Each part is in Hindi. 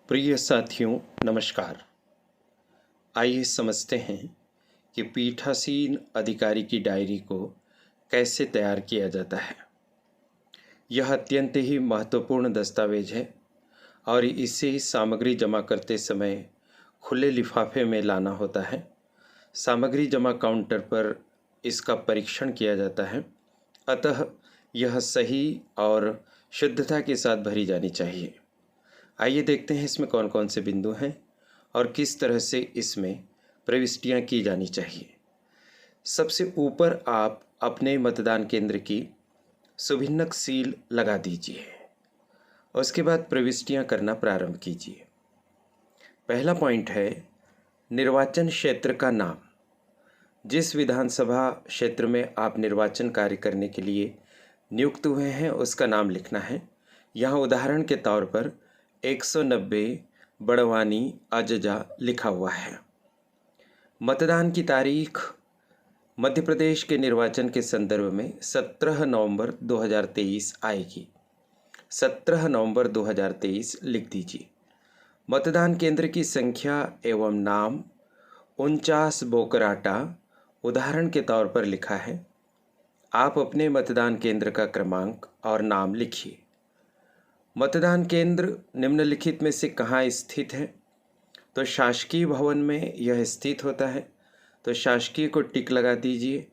प्रिय साथियों, नमस्कार। आइए समझते हैं कि पीठासीन अधिकारी की डायरी को कैसे तैयार किया जाता है। यह अत्यंत ही महत्वपूर्ण दस्तावेज है और इसे सामग्री जमा करते समय खुले लिफाफे में लाना होता है। सामग्री जमा काउंटर पर इसका परीक्षण किया जाता है, अतः यह सही और शुद्धता के साथ भरी जानी चाहिए। आइए देखते हैं इसमें कौन कौन से बिंदु हैं और किस तरह से इसमें प्रविष्टियां की जानी चाहिए। सबसे ऊपर आप अपने मतदान केंद्र की सुभिन्नक सील लगा दीजिए। उसके बाद प्रविष्टियां करना प्रारंभ कीजिए। पहला पॉइंट है निर्वाचन क्षेत्र का नाम। जिस विधानसभा क्षेत्र में आप निर्वाचन कार्य करने के लिए नियुक्त हुए हैं उसका नाम लिखना है। यहाँ उदाहरण के तौर पर 190 बड़वानी अजजा लिखा हुआ है। मतदान की तारीख मध्य प्रदेश के निर्वाचन के संदर्भ में 17 नवंबर 2023 आएगी। 17 नवंबर 2023 लिख दीजिए। मतदान केंद्र की संख्या एवं नाम 49 बोकराटा उदाहरण के तौर पर लिखा है। आप अपने मतदान केंद्र का क्रमांक और नाम लिखिए। मतदान केंद्र निम्नलिखित में से कहाँ स्थित है? तो शासकीय भवन में यह स्थित होता है, तो शासकीय को टिक लगा दीजिए।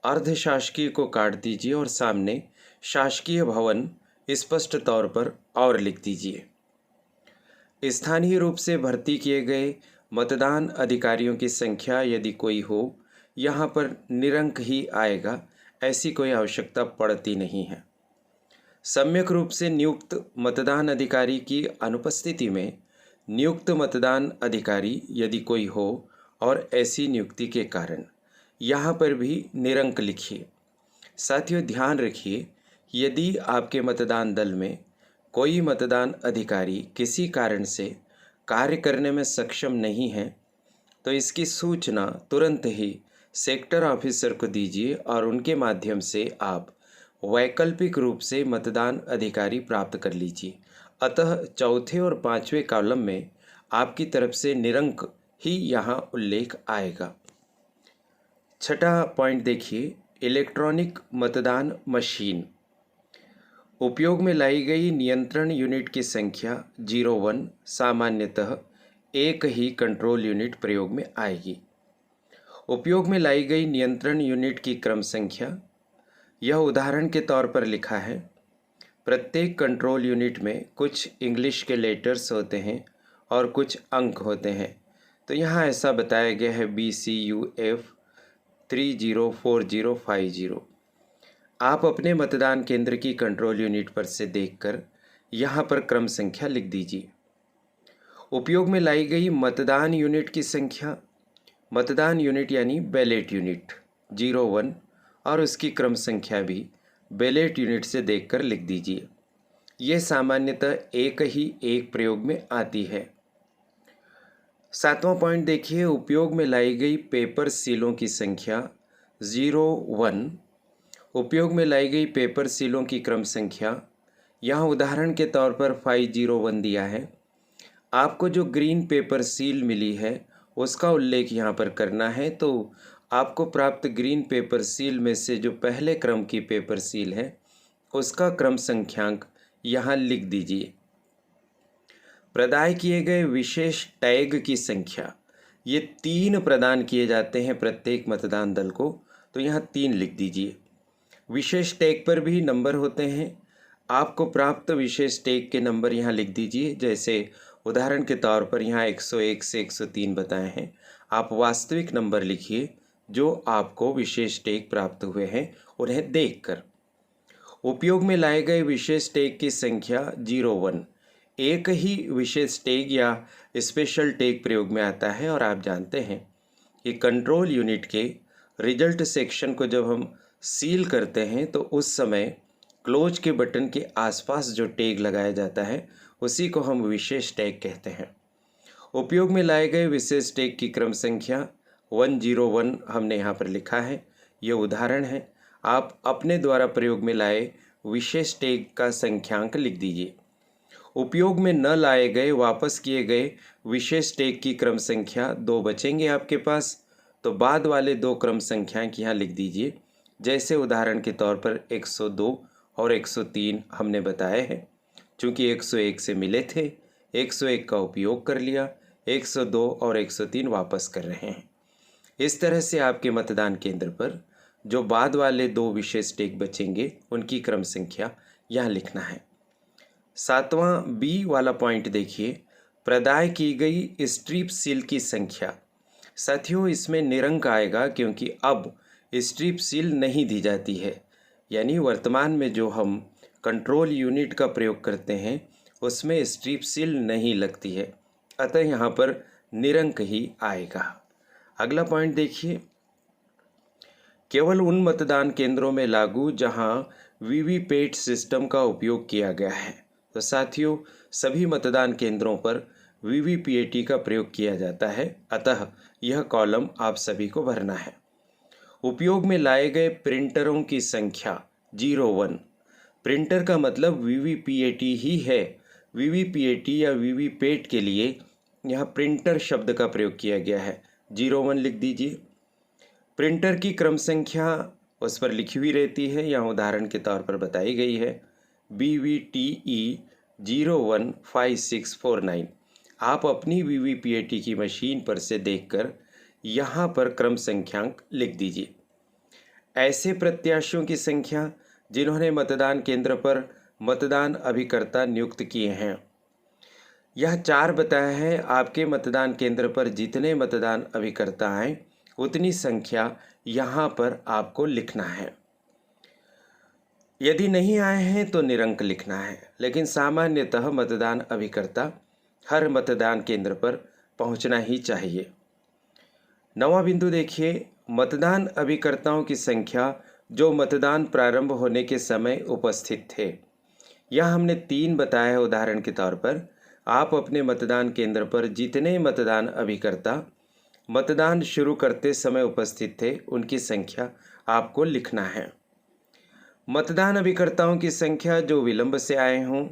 अर्ध शासकीय को काट दीजिए और सामने शासकीय भवन स्पष्ट तौर पर और लिख दीजिए। स्थानीय रूप से भर्ती किए गए मतदान अधिकारियों की संख्या यदि कोई हो, यहाँ पर निरंक ही आएगा, ऐसी कोई आवश्यकता पड़ती नहीं है। सम्यक रूप से नियुक्त मतदान अधिकारी की अनुपस्थिति में नियुक्त मतदान अधिकारी यदि कोई हो और ऐसी नियुक्ति के कारण, यहाँ पर भी निरंक लिखिए। साथियों, ध्यान रखिए, यदि आपके मतदान दल में कोई मतदान अधिकारी किसी कारण से कार्य करने में सक्षम नहीं है तो इसकी सूचना तुरंत ही सेक्टर ऑफिसर को दीजिए और उनके माध्यम से आप वैकल्पिक रूप से मतदान अधिकारी प्राप्त कर लीजिए। अतः चौथे और पांचवें कॉलम में आपकी तरफ से निरंक ही यहाँ उल्लेख आएगा। छठा पॉइंट देखिए, इलेक्ट्रॉनिक मतदान मशीन। उपयोग में लाई गई नियंत्रण यूनिट की संख्या 01 सामान्यतः एक ही कंट्रोल यूनिट प्रयोग में आएगी। उपयोग में लाई गई नियंत्रण यूनिट की क्रम संख्या, यह उदाहरण के तौर पर लिखा है। प्रत्येक कंट्रोल यूनिट में कुछ इंग्लिश के लेटर्स होते हैं और कुछ अंक होते हैं, तो यहाँ ऐसा बताया गया है BCUF 304050। आप अपने मतदान केंद्र की कंट्रोल यूनिट पर से देखकर यहाँ पर क्रम संख्या लिख दीजिए। उपयोग में लाई गई मतदान यूनिट की संख्या, मतदान यूनिट यानी बैलेट यूनिट 01 और उसकी क्रम संख्या भी बैलेट यूनिट से देखकर लिख दीजिए। यह सामान्यतः एक प्रयोग में आती है। सातवां पॉइंट देखिए, उपयोग में लाई गई पेपर सीलों की संख्या 01। उपयोग में लाई गई पेपर सीलों की क्रम संख्या, यहाँ उदाहरण के तौर पर 501 दिया है। आपको जो ग्रीन पेपर सील मिली है उसका उल्लेख यहाँ पर करना है, तो आपको प्राप्त ग्रीन पेपर सील में से जो पहले क्रम की पेपर सील है उसका क्रम संख्यांक यहाँ लिख दीजिए। प्रदाय किए गए विशेष टैग की संख्या, ये 3 प्रदान किए जाते हैं प्रत्येक मतदान दल को, तो यहाँ 3 लिख दीजिए। विशेष टैग पर भी नंबर होते हैं। आपको प्राप्त विशेष टैग के नंबर यहाँ लिख दीजिए। जैसे उदाहरण के तौर पर यहाँ 101 से 103 बताए हैं। आप वास्तविक नंबर लिखिए जो आपको विशेष टैग प्राप्त हुए हैं उन्हें देखकर। उपयोग में लाए गए विशेष टैग की संख्या 01। एक ही विशेष टैग या स्पेशल टैग प्रयोग में आता है और आप जानते हैं कि कंट्रोल यूनिट के रिजल्ट सेक्शन को जब हम सील करते हैं तो उस समय क्लोज के बटन के आसपास जो टैग लगाया जाता है उसी को हम विशेष टैग कहते हैं। उपयोग में लाए गए विशेष टैग की क्रम संख्या 101 हमने यहाँ पर लिखा है, यह उदाहरण है। आप अपने द्वारा प्रयोग में लाए विशेष टैग का संख्यांक लिख दीजिए। उपयोग में न लाए गए वापस किए गए विशेष टैग की क्रम संख्या 2 बचेंगे आपके पास। तो बाद वाले 2 क्रम संख्याएं यहाँ लिख दीजिए। जैसे उदाहरण के तौर पर 102 और 103 हमने बताए हैं। चूँकि 101 से मिले थे, 101 का उपयोग कर लिया, 102 और 103 वापस कर रहे हैं। इस तरह से आपके मतदान केंद्र पर जो बाद वाले 2 विशेष टैग बचेंगे उनकी क्रम संख्या यहाँ लिखना है। 7वां बी वाला पॉइंट देखिए, प्रदाय की गई स्ट्रिप सील की संख्या। साथियों, इसमें निरंक आएगा क्योंकि अब स्ट्रिप सील नहीं दी जाती है, यानी वर्तमान में जो हम कंट्रोल यूनिट का प्रयोग करते हैं उसमें स्ट्रिप सील नहीं लगती है, अतः यहाँ पर निरंक ही आएगा। अगला पॉइंट देखिए, केवल उन मतदान केंद्रों में लागू जहां वीवीपैट सिस्टम का उपयोग किया गया है। तो साथियों, सभी मतदान केंद्रों पर वीवीपैट का प्रयोग किया जाता है, अतः यह कॉलम आप सभी को भरना है। उपयोग में लाए गए प्रिंटरों की संख्या 01। प्रिंटर का मतलब वीवीपैट ही है। वीवीपैट या वीवीपैट के लिए यहाँ प्रिंटर शब्द का प्रयोग किया गया है, 01 लिख दीजिए। प्रिंटर की क्रम संख्या उस पर लिखी हुई रहती है, यहाँ उदाहरण के तौर पर बताई गई है BVTE 015649। आप अपनी वीवीपैट की मशीन पर से देखकर यहाँ पर क्रम संख्यांक लिख दीजिए। ऐसे प्रत्याशियों की संख्या जिन्होंने मतदान केंद्र पर मतदान अभिकर्ता नियुक्त किए हैं। यह 4 बताया है। आपके मतदान केंद्र पर जितने मतदान अभिकर्ता आए उतनी संख्या यहाँ पर आपको लिखना है। यदि नहीं आए हैं तो निरंक लिखना है, लेकिन सामान्यतः मतदान अभिकर्ता हर मतदान केंद्र पर पहुँचना ही चाहिए। 9वां बिंदु देखिए, मतदान अभिकर्ताओं की संख्या जो मतदान प्रारंभ होने के समय उपस्थित थे। यह हमने 3 बताया है। उदाहरण के तौर पर आप अपने मतदान केंद्र पर जितने मतदान अभिकर्ता मतदान शुरू करते समय उपस्थित थे उनकी संख्या आपको लिखना है। मतदान अभिकर्ताओं की संख्या जो विलंब से आए हों,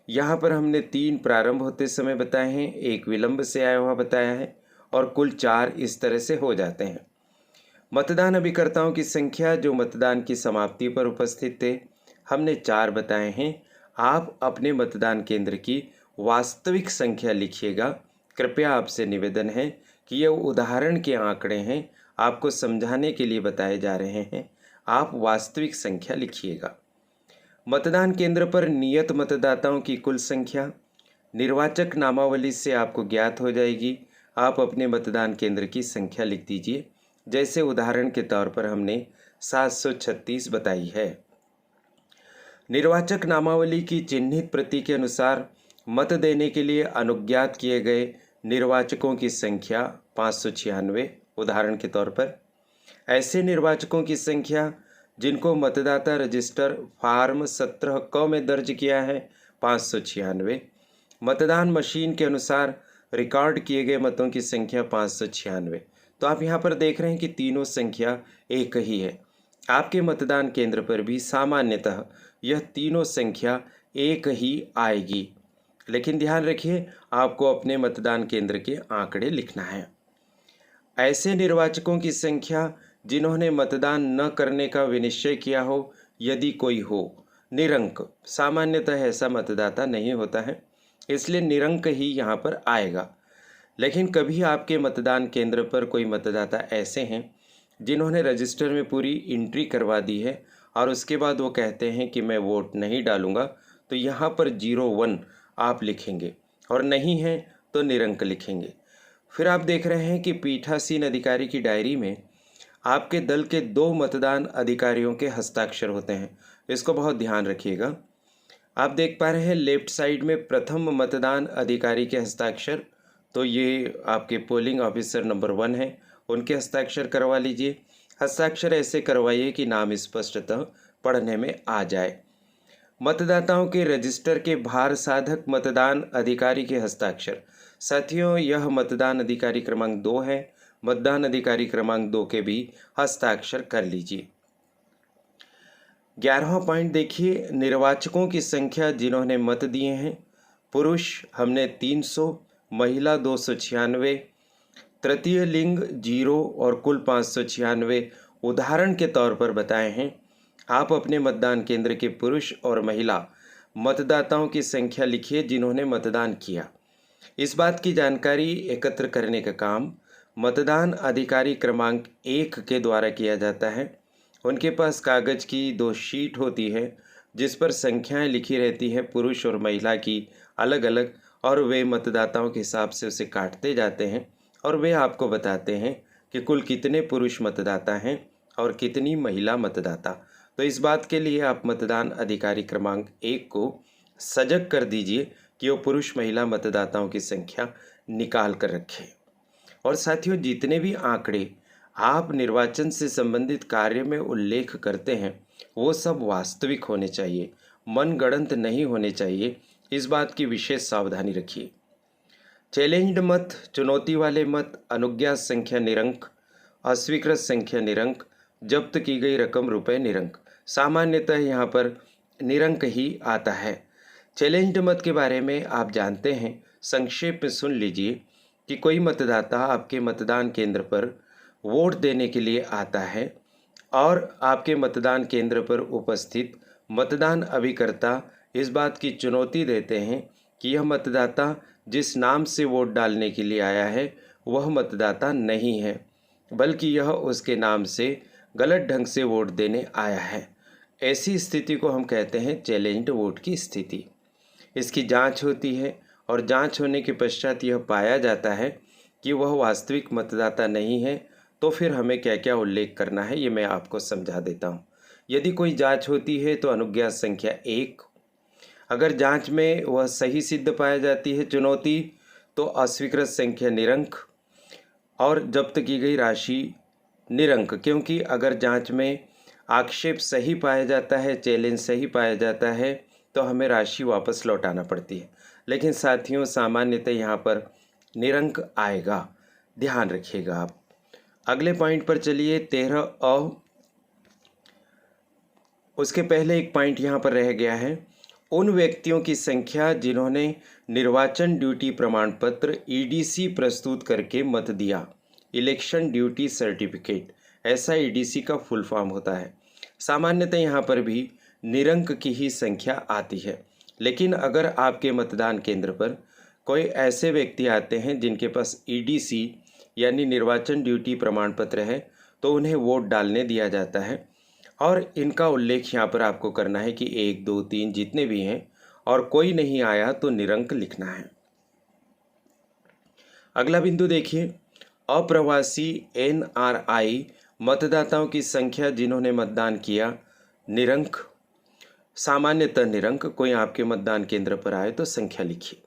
यहाँ पर हमने 3 प्रारंभ होते समय बताए हैं, 1 विलंब से आया हुआ बताया है और कुल 4 इस तरह से हो जाते हैं। मतदान अभिकर्ताओं की संख्या जो मतदान की समाप्ति पर उपस्थित थे, हमने 4 बताए हैं। आप अपने मतदान केंद्र की वास्तविक संख्या लिखिएगा। कृपया आपसे निवेदन है कि यह उदाहरण के आंकड़े हैं, आपको समझाने के लिए बताए जा रहे हैं। आप वास्तविक संख्या लिखिएगा। मतदान केंद्र पर नियत मतदाताओं की कुल संख्या निर्वाचक नामावली से आपको ज्ञात हो जाएगी। आप अपने मतदान केंद्र की संख्या लिख दीजिए। जैसे उदाहरण के तौर पर हमने 736 बताई है। निर्वाचक नामावली की चिन्हित प्रति के अनुसार मत देने के लिए अनुज्ञात किए गए निर्वाचकों की संख्या 596। उदाहरण के तौर पर ऐसे निर्वाचकों की संख्या जिनको मतदाता रजिस्टर फार्म 17 क में दर्ज किया है 596। मतदान मशीन के अनुसार रिकॉर्ड किए गए मतों की संख्या 596। तो आप यहाँ पर देख रहे हैं कि तीनों संख्या एक ही है। आपके मतदान केंद्र पर भी सामान्यतः यह तीनों संख्या एक ही आएगी, लेकिन ध्यान रखिए आपको अपने मतदान केंद्र के आंकड़े लिखना है। ऐसे निर्वाचकों की संख्या जिन्होंने मतदान न करने का विनिश्चय किया हो, यदि कोई हो। निरंक, सामान्यतः ऐसा मतदाता नहीं होता है, इसलिए निरंक ही यहाँ पर आएगा। लेकिन कभी आपके मतदान केंद्र पर कोई मतदाता ऐसे हैं जिन्होंने रजिस्टर में पूरी एंट्री करवा दी है और उसके बाद वो कहते हैं कि मैं वोट नहीं डालूंगा, तो यहाँ पर 01 आप लिखेंगे और नहीं है तो निरंक लिखेंगे। फिर आप देख रहे हैं कि पीठासीन अधिकारी की डायरी में आपके दल के 2 मतदान अधिकारियों के हस्ताक्षर होते हैं। इसको बहुत ध्यान रखिएगा। आप देख पा रहे हैं लेफ्ट साइड में प्रथम मतदान अधिकारी के हस्ताक्षर, तो ये आपके पोलिंग ऑफिसर नंबर 1 है, उनके हस्ताक्षर करवा लीजिए। हस्ताक्षर ऐसे करवाइए कि नाम स्पष्टतः पढ़ने में आ जाए। मतदाताओं के रजिस्टर के भार साधक मतदान अधिकारी के हस्ताक्षर। साथियों, यह मतदान अधिकारी क्रमांक 2 है। मतदान अधिकारी क्रमांक 2 के भी हस्ताक्षर कर लीजिए। 11वां पॉइंट देखिए, निर्वाचकों की संख्या जिन्होंने मत दिए हैं पुरुष हमने 300, महिला 296, तृतीय लिंग 0 और कुल 596 उदाहरण के तौर पर बताए हैं। आप अपने मतदान केंद्र के पुरुष और महिला मतदाताओं की संख्या लिखिए जिन्होंने मतदान किया। इस बात की जानकारी एकत्र करने का काम मतदान अधिकारी क्रमांक 1 के द्वारा किया जाता है। उनके पास कागज की 2 शीट होती है जिस पर संख्याएं लिखी रहती है पुरुष और महिला की अलग अलग, और वे मतदाताओं के हिसाब से उसे काटते जाते हैं और वे आपको बताते हैं कि कुल कितने पुरुष मतदाता हैं और कितनी महिला मतदाता। तो इस बात के लिए आप मतदान अधिकारी क्रमांक 1 को सजग कर दीजिए कि वो पुरुष महिला मतदाताओं की संख्या निकाल कर रखें। और साथियों, जितने भी आंकड़े आप निर्वाचन से संबंधित कार्य में उल्लेख करते हैं वो सब वास्तविक होने चाहिए, मनगढ़ंत नहीं होने चाहिए। इस बात की विशेष सावधानी रखिए। चैलेंज्ड मत, चुनौती वाले मत, अनुज्ञा संख्या निरंक, अस्वीकृत संख्या निरंक, जब्त की गई रकम रुपए निरंक। सामान्यतः यहाँ पर निरंक ही आता है। चैलेंज्ड मत के बारे में आप जानते हैं, संक्षेप में सुन लीजिए कि कोई मतदाता आपके मतदान केंद्र पर वोट देने के लिए आता है और आपके मतदान केंद्र पर उपस्थित मतदान अभिकर्ता इस बात की चुनौती देते हैं कि यह मतदाता जिस नाम से वोट डालने के लिए आया है वह मतदाता नहीं है, बल्कि यह उसके नाम से गलत ढंग से वोट देने आया है। ऐसी स्थिति को हम कहते हैं चैलेंज्ड वोट की स्थिति। इसकी जांच होती है और जांच होने के पश्चात यह पाया जाता है कि वह वास्तविक मतदाता नहीं है, तो फिर हमें क्या क्या उल्लेख करना है ये मैं आपको समझा देता हूँ। यदि कोई जांच होती है तो अनुज्ञा संख्या 1, अगर जांच में वह सही सिद्ध पाया जाती है चुनौती, तो अस्वीकृत संख्या निरंक और जब्त की गई राशि निरंक। क्योंकि अगर जांच में आक्षेप सही पाया जाता है, चैलेंज सही पाया जाता है, तो हमें राशि वापस लौटाना पड़ती है। लेकिन साथियों, सामान्यतः यहाँ पर निरंक आएगा, ध्यान रखिएगा आप। अगले पॉइंट पर चलिए, 13 अ। उसके पहले एक पॉइंट यहाँ पर रह गया है, उन व्यक्तियों की संख्या जिन्होंने निर्वाचन ड्यूटी प्रमाण पत्र ईडीसी प्रस्तुत करके मत दिया। इलेक्शन ड्यूटी सर्टिफिकेट, ऐसा ईडीसी का फुल फॉर्म होता है। सामान्यतः यहाँ पर भी निरंक की ही संख्या आती है। लेकिन अगर आपके मतदान केंद्र पर कोई ऐसे व्यक्ति आते हैं जिनके पास ईडीसी यानी निर्वाचन ड्यूटी प्रमाण पत्र है, तो उन्हें वोट डालने दिया जाता है और इनका उल्लेख यहाँ पर आपको करना है कि 1, 2, 3 जितने भी हैं, और कोई नहीं आया तो निरंक लिखना है। अगला बिंदु देखिए, अप्रवासी NRI मतदाताओं की संख्या जिन्होंने मतदान किया, निरंक। सामान्यतः निरंक। कोई आपके मतदान केंद्र पर आए तो संख्या लिखिए।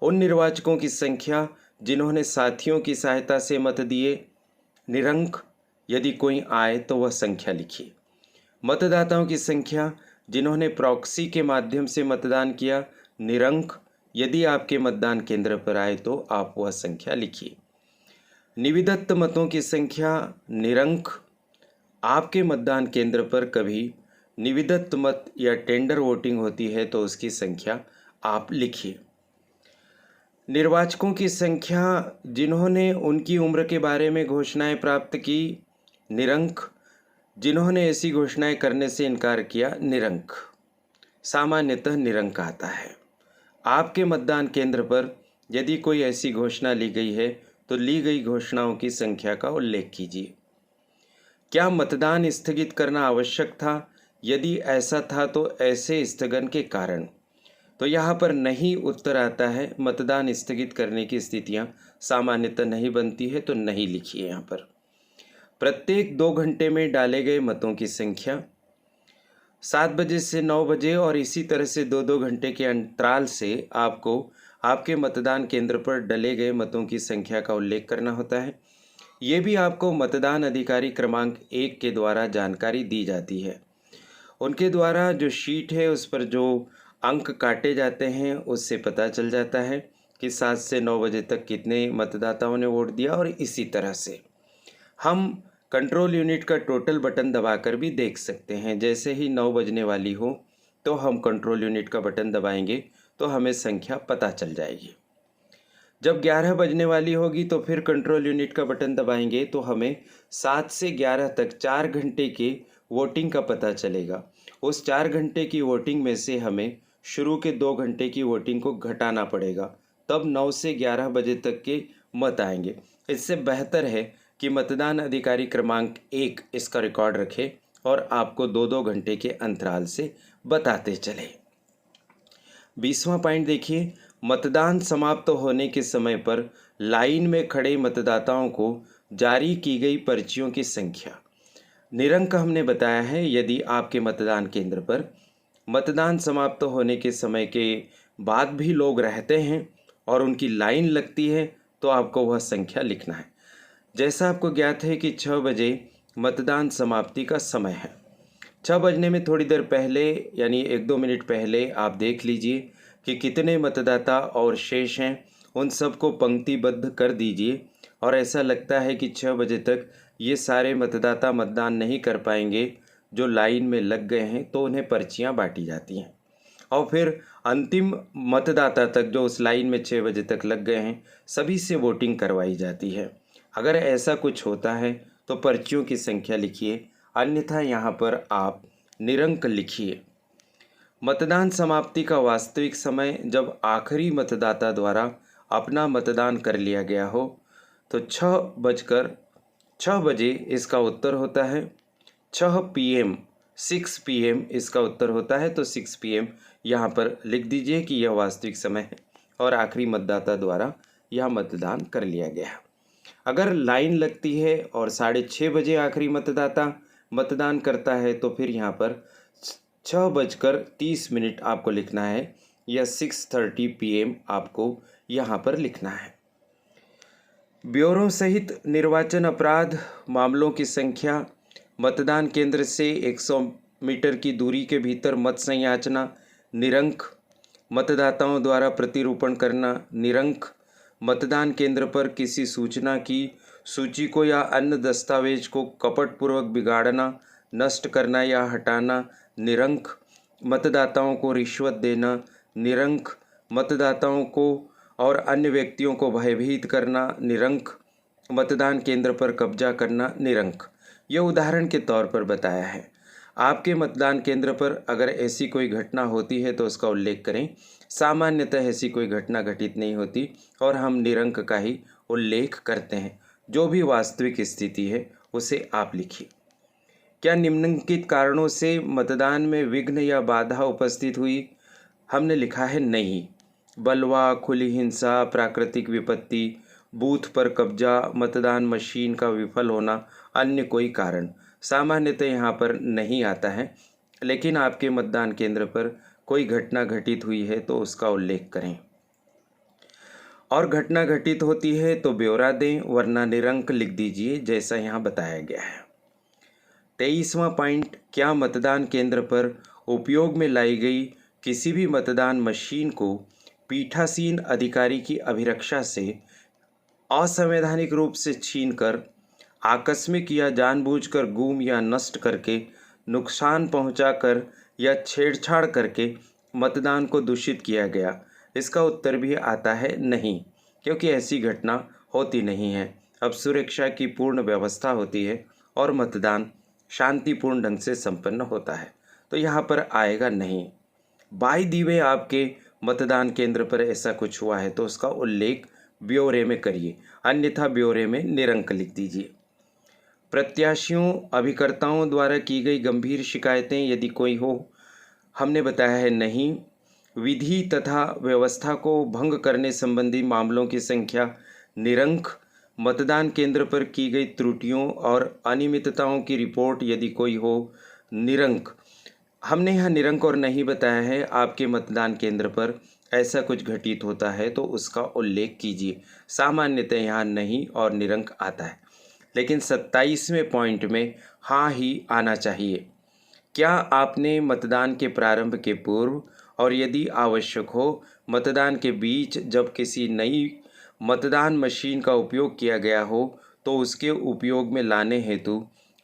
उन निर्वाचकों की संख्या जिन्होंने साथियों की सहायता से मत दिए, निरंक। यदि कोई आए तो वह संख्या लिखिए। मतदाताओं की संख्या जिन्होंने प्रॉक्सी के माध्यम से मतदान किया, निरंक। यदि आपके मतदान केंद्र पर आए तो आप वह संख्या लिखिए। निविदत्त मतों की संख्या, निरंक। आपके मतदान केंद्र पर कभी निविदत्त मत या टेंडर वोटिंग होती है तो उसकी संख्या आप लिखिए। निर्वाचकों की संख्या जिन्होंने उनकी उम्र के बारे में घोषणाएं प्राप्त की, निरंक। जिन्होंने ऐसी घोषणाएं करने से इनकार किया, निरंक। सामान्यतः निरंक आता है। आपके मतदान केंद्र पर यदि कोई ऐसी घोषणा ली गई है तो ली गई घोषणाओं की संख्या का उल्लेख कीजिए। क्या मतदान स्थगित करना आवश्यक था? यदि ऐसा था तो ऐसे स्थगन के कारण। तो यहाँ पर नहीं उत्तर आता है। मतदान स्थगित करने की स्थितियाँ सामान्यतः नहीं बनती है तो नहीं लिखिए यहाँ पर। प्रत्येक 2 घंटे में डाले गए मतों की संख्या, 7 बजे से 9 बजे और इसी तरह से 2-2 घंटे के अंतराल से आपको आपके मतदान केंद्र पर डले गए मतों की संख्या का उल्लेख करना होता है। ये भी आपको मतदान अधिकारी क्रमांक 1 के द्वारा जानकारी दी जाती है। उनके द्वारा जो शीट है उस पर जो अंक काटे जाते हैं उससे पता चल जाता है कि 7 से 9 बजे तक कितने मतदाताओं ने वोट दिया। और इसी तरह से हम कंट्रोल यूनिट का टोटल बटन दबाकर भी देख सकते हैं। जैसे ही 9 बजने वाली हो तो हम कंट्रोल यूनिट का बटन दबाएंगे तो हमें संख्या पता चल जाएगी। जब 11 बजने वाली होगी तो फिर कंट्रोल यूनिट का बटन दबाएंगे तो हमें 7 से 11 तक 4 घंटे के वोटिंग का पता चलेगा। उस 4 घंटे की वोटिंग में से हमें शुरू के 2 घंटे की वोटिंग को घटाना पड़ेगा, तब 9 से 11 बजे तक के मत आएंगे। इससे बेहतर है कि मतदान अधिकारी क्रमांक 1 इसका रिकॉर्ड रखे और आपको 2-2 घंटे के अंतराल से बताते चले। 20वां पॉइंट देखिए, मतदान समाप्त होने के समय पर लाइन में खड़े मतदाताओं को जारी की गई पर्चियों की संख्या। निरंक हमने बताया है, यदि आपके मतदान केंद्र पर मतदान समाप्त होने के समय के बाद भी लोग रहते हैं और उनकी लाइन लगती है तो आपको वह संख्या लिखना है। जैसा आपको ज्ञात है कि 6 बजे मतदान समाप्ति का समय है। 6 बजने में थोड़ी देर पहले यानी 1-2 मिनट पहले आप देख लीजिए कि कितने मतदाता और शेष हैं, उन सबको पंक्तिबद्ध कर दीजिए। और ऐसा लगता है कि 6 बजे तक ये सारे मतदाता मतदान नहीं कर पाएंगे जो लाइन में लग गए हैं, तो उन्हें पर्चियां बांटी जाती हैं और फिर अंतिम मतदाता तक जो उस लाइन में 6 बजे तक लग गए हैं सभी से वोटिंग करवाई जाती है। अगर ऐसा कुछ होता है तो पर्चियों की संख्या लिखिए, अन्यथा यहाँ पर आप निरंक लिखिए। मतदान समाप्ति का वास्तविक समय जब आखिरी मतदाता द्वारा अपना मतदान कर लिया गया हो तो 6 बजे इसका उत्तर होता है। 6 PM 6 PM इसका उत्तर होता है, तो 6 PM यहाँ पर लिख दीजिए कि यह वास्तविक समय है और आखिरी मतदाता द्वारा यह मतदान कर लिया गया। अगर लाइन लगती है और 6:30 बजे आखिरी मतदाता मतदान करता है तो फिर यहाँ पर 6:30 आपको लिखना है या 6:30 PM आपको यहाँ पर लिखना है। ब्यूरो सहित निर्वाचन अपराध मामलों की संख्या, मतदान केंद्र से 100 मीटर की दूरी के भीतर मत संयाचना निरंक, मतदाताओं द्वारा प्रतिरूपण करना निरंक, मतदान केंद्र पर किसी सूचना की सूची को या अन्य दस्तावेज को कपटपूर्वक बिगाड़ना, नष्ट करना या हटाना निरंक, मतदाताओं को रिश्वत देना निरंक, मतदाताओं को और अन्य व्यक्तियों को भयभीत करना निरंक, मतदान केंद्र पर कब्जा करना निरंक। यह उदाहरण के तौर पर बताया है। आपके मतदान केंद्र पर अगर ऐसी कोई घटना होती है तो उसका उल्लेख करें। सामान्यतः ऐसी कोई घटना घटित नहीं होती और हम निरंक का ही उल्लेख करते हैं। जो भी वास्तविक स्थिति है उसे आप लिखिए। क्या निम्नलिखित कारणों से मतदान में विघ्न या बाधा उपस्थित हुई? हमने लिखा है नहीं। बलवा, खुली हिंसा, प्राकृतिक विपत्ति, बूथ पर कब्जा, मतदान मशीन का विफल होना, अन्य कोई कारण। सामान्यतः यहाँ पर नहीं आता है, लेकिन आपके मतदान केंद्र पर कोई घटना घटित हुई है तो उसका उल्लेख करें और घटना घटित होती है तो ब्यौरा दें, वरना निरंक लिख दीजिए जैसा यहाँ बताया गया है। 23वां पॉइंट, क्या मतदान केंद्र पर उपयोग में लाई गई किसी भी मतदान मशीन को पीठासीन अधिकारी की अभिरक्षा से असंवैधानिक रूप से छीनकर, आकस्मिक या जानबूझकर गुम या नष्ट करके, नुकसान पहुंचाकर या छेड़छाड़ करके मतदान को दूषित किया गया? इसका उत्तर भी आता है नहीं, क्योंकि ऐसी घटना होती नहीं है। अब सुरक्षा की पूर्ण व्यवस्था होती है और मतदान शांतिपूर्ण ढंग से संपन्न होता है, तो यहाँ पर आएगा नहीं। बाई दी वे आपके मतदान केंद्र पर ऐसा कुछ हुआ है तो उसका उल्लेख ब्यौरे में करिए, अन्यथा ब्यौरे में निरंक लिख दीजिए। प्रत्याशियों अभिकर्ताओं द्वारा की गई गंभीर शिकायतें यदि कोई हो, हमने बताया है नहीं। विधि तथा व्यवस्था को भंग करने संबंधी मामलों की संख्या निरंक। मतदान केंद्र पर की गई त्रुटियों और अनियमितताओं की रिपोर्ट यदि कोई हो निरंक। हमने यहाँ निरंक और नहीं बताया है। आपके मतदान केंद्र पर ऐसा कुछ घटित होता है तो उसका उल्लेख कीजिए। सामान्यतः यहाँ नहीं और निरंक आता है, लेकिन 27वें पॉइंट में हाँ ही आना चाहिए। क्या आपने मतदान के प्रारंभ के पूर्व और यदि आवश्यक हो मतदान के बीच जब किसी नई मतदान मशीन का उपयोग किया गया हो तो उसके उपयोग में लाने हेतु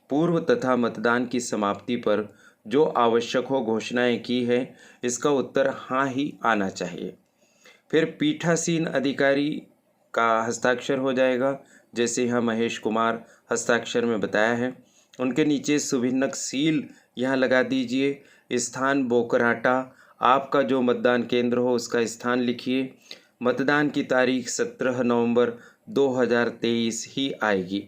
पूर्व तथा मतदान की समाप्ति पर जो आवश्यक हो घोषणाएं की है, इसका उत्तर हाँ ही आना चाहिए। फिर पीठासीन अधिकारी का हस्ताक्षर हो जाएगा, जैसे यहाँ महेश कुमार हस्ताक्षर में बताया है। उनके नीचे सुभिन्नक सील यहाँ लगा दीजिए। स्थान बोकराटा, आपका जो मतदान केंद्र हो उसका स्थान लिखिए। मतदान की तारीख 17 नवंबर 2023 ही आएगी।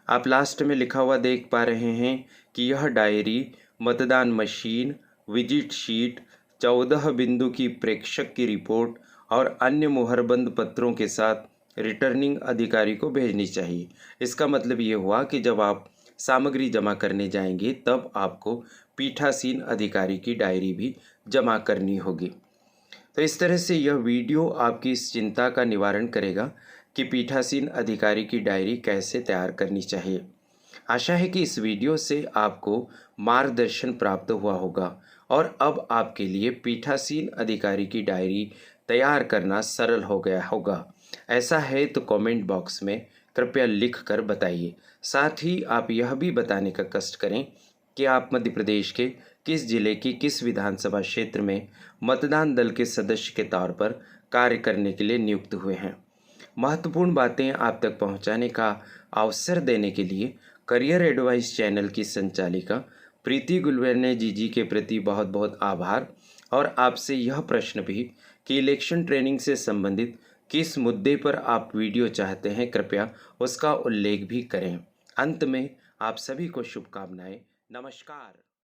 आप लास्ट में लिखा हुआ देख पा रहे हैं कि यह डायरी मतदान मशीन, विजिट शीट, 14 बिंदु की प्रेक्षक की रिपोर्ट और अन्य मुहरबंद पत्रों के साथ रिटर्निंग अधिकारी को भेजनी चाहिए। इसका मतलब ये हुआ कि जब आप सामग्री जमा करने जाएंगे तब आपको पीठासीन अधिकारी की डायरी भी जमा करनी होगी। तो इस तरह से यह वीडियो आपकी इस चिंता का निवारण करेगा कि पीठासीन अधिकारी की डायरी कैसे तैयार करनी चाहिए। आशा है कि इस वीडियो से आपको मार्गदर्शन प्राप्त हुआ होगा और अब आपके लिए पीठासीन अधिकारी की डायरी तैयार करना सरल हो गया होगा। ऐसा है तो कमेंट बॉक्स में कृपया लिख कर बताइए। साथ ही आप यह भी बताने का कष्ट करें कि आप मध्य प्रदेश के किस जिले की किस विधानसभा क्षेत्र में मतदान दल के सदस्य के तौर पर कार्य करने के लिए नियुक्त हुए हैं। महत्वपूर्ण बातें आप तक पहुंचाने का अवसर देने के लिए करियर एडवाइस चैनल की संचालिका प्रीति गुलवर्ने जी के प्रति बहुत बहुत आभार। और आपसे यह प्रश्न भी कि इलेक्शन ट्रेनिंग से संबंधित किस मुद्दे पर आप वीडियो चाहते हैं, कृपया उसका उल्लेख भी करें। अंत में आप सभी को शुभकामनाएं। नमस्कार।